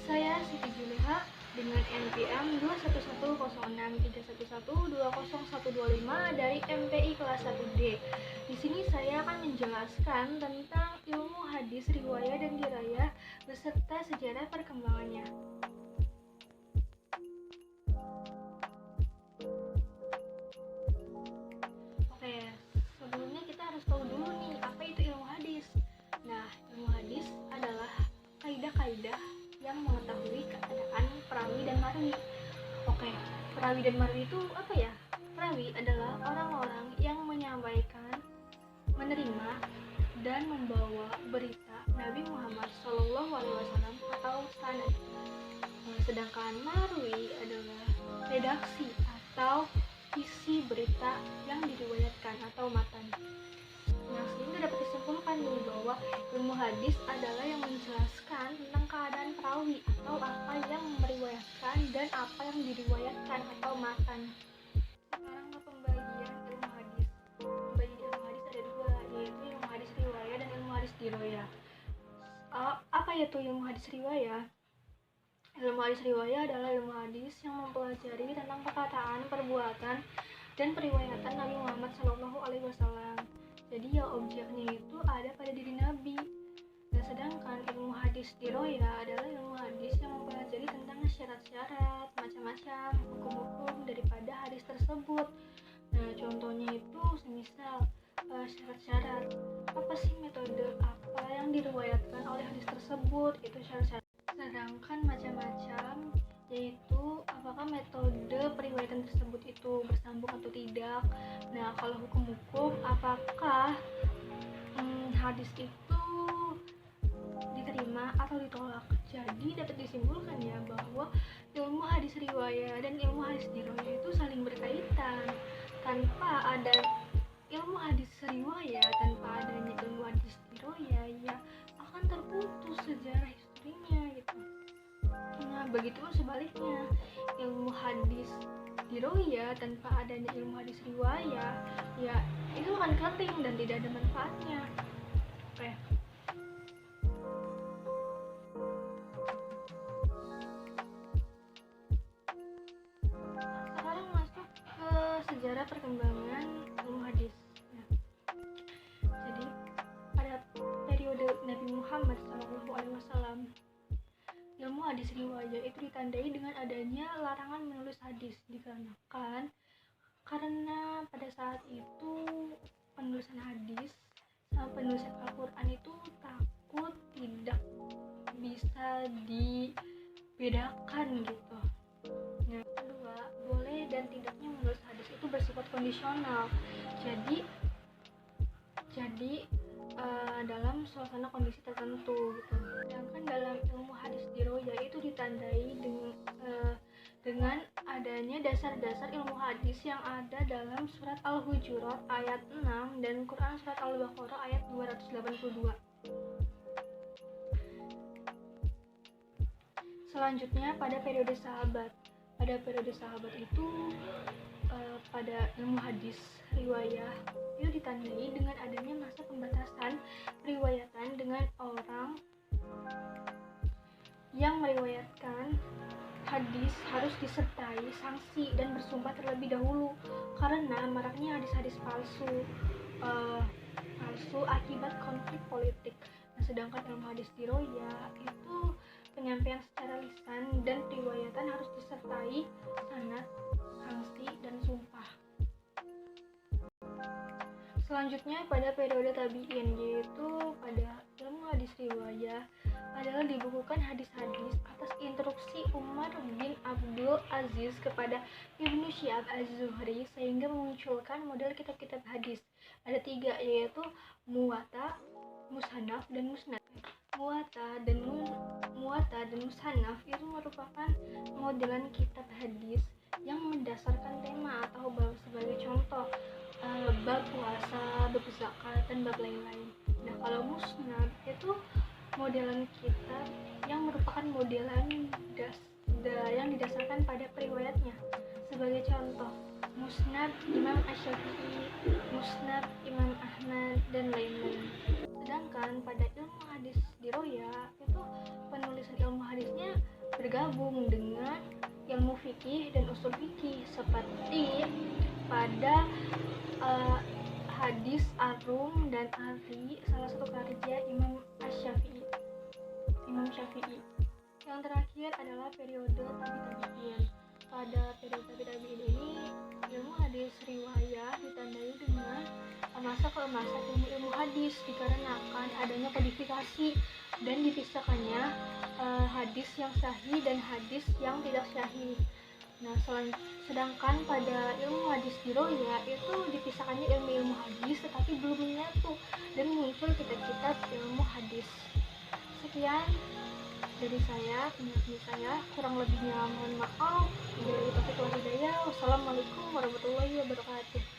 Saya Siti Juleha dengan NPM 21106311201125 dari MPI kelas 1D. Di sini saya akan menjelaskan tentang ilmu hadis, riwayah, dan dirayah beserta sejarah perkembangannya. Oke, sebelumnya kita harus tahu dulu nih, apa itu ilmu hadis. Nah, ilmu hadis adalah kaidah-kaidah yang mengetahui keadaan perawi dan marwi. Oke, perawi dan marwi itu apa ya? Perawi adalah orang-orang yang menyampaikan, menerima, dan membawa berita Nabi Muhammad SAW atau sanad. Sedangkan marwi adalah redaksi atau isi berita yang diriwayatkan atau matan. Nah, sehingga dapat disimpulkan nih bahwa ilmu hadis adalah yang menjelaskan tentang keadaan perawi atau apa yang meriwayatkan dan apa yang diriwayatkan atau matan. Sekarang ke pembagian ilmu hadis. Pembagian ilmu hadis ada dua, yaitu ilmu hadis riwayah dan ilmu hadis dirayah. Apa itu ilmu hadis riwayah? Ilmu hadis riwayah adalah ilmu hadis yang mempelajari tentang perkataan, perbuatan, dan periwayatan Nabi Muhammad SAW. Jadi ya objeknya itu ada pada diri Nabi. Dan sedangkan ilmu hadis dirayah adalah ilmu hadis yang mempelajari tentang syarat-syarat, macam-macam hukum-hukum daripada hadis tersebut. Nah, contohnya itu semisal syarat-syarat. Apa sih metode apa yang diriwayatkan oleh hadis tersebut? Itu syarat-syarat. Sedangkan macam-macam, yaitu apakah metode periwayatan tersebut itu bersambung atau tidak. Nah, kalau hukum-hukum, apakah hadis itu diterima atau ditolak. Jadi dapat disimpulkan ya bahwa ilmu hadis riwayah dan ilmu hadis dirayah itu saling berkaitan. Tanpa ada ilmu hadis riwayah, tanpa adanya ilmu hadis dirayah, ya akan terputus sejarah historinya gitu. Nah, begitu sebaliknya, ilmu hadis dirayah tanpa adanya ilmu hadis riwayah, ya itu akan kering dan tidak ada manfaatnya. Oke. Sekarang masuk ke sejarah perkembangan ilmu hadis. Jadi pada periode Nabi Muhammad SAW, ilmu hadis riwayah itu ditandai dengan adanya larangan menulis hadis, dikarenakan karena pada saat itu penulisan hadis sama penulisan Al-Quran itu takut tidak bisa dibedakan gitu. Nah, kedua, boleh dan tidaknya menulis hadis itu bersifat kondisional. Jadi dalam suasana kondisi tertentu gitu. Sedangkan dalam ilmu hadis dirayah itu ditandai dengan adanya dasar-dasar ilmu hadis yang ada dalam surat Al-Hujurat ayat 6 dan Quran surat Al-Baqarah ayat 282. Selanjutnya pada periode sahabat. Pada periode sahabat itu pada ilmu hadis riwayah itu ditandai dengan adanya masa pembatasan riwayatan dengan orang yang meriwayatkan hadis harus disertai sanksi dan bersumpah terlebih dahulu karena maraknya hadis-hadis palsu akibat konflik politik. Nah, sedangkan ilmu hadis dirayah itu penyampaian secara lisan dan riwayatan harus disertai sanad, sanksi, dan sumpah. Selanjutnya pada periode tabi'in, yaitu pada ilmu hadis riwayah adalah dibukukan hadis-hadis atas instruksi Umar bin Abdul Aziz kepada Ibnu Syihab Az-Zuhri sehingga memunculkan model kitab-kitab hadis. Ada 3, yaitu Muwatta, Musannaf, dan Musnad. Muwatta dan Musannaf itu merupakan modelan kitab hadis yang mendasarkan tema atau bab sebagai contoh bab puasa, bab zakat, dan bab lain-lain. Nah, kalau Musnad itu modelan kitab yang merupakan modelan yang didasarkan pada periwayatnya. Sebagai contoh, Musnad Imam Asy-Syafi'i, Musnad Imam Ahmad, dan lain-lain. Sedangkan pada ilmu hadis dirayah itu penulisan ilmu hadisnya bergabung dengan ilmu fikih dan usul fikih, seperti pada hadis Arum dan Ari, salah satu karya Imam Syafi'i. Yang terakhir adalah periode tabi'in. Pada periode tabi'in ini, ilmu hadis riwayah ditandai dengan masa keemasan ilmu hadis, dikarenakan adanya kodifikasi dan dipisahkannya hadis yang sahih dan hadis yang tidak sahih. Nah, sedangkan pada ilmu hadis diroya itu dipisahkannya ilmu hadis tetapi belum menyatu dan muncul kitab-kitab ilmu hadis. Sekian dari saya, penjelasan saya, kurang lebihnya mohon maaf. Wassalamualaikum warahmatullahi wabarakatuh.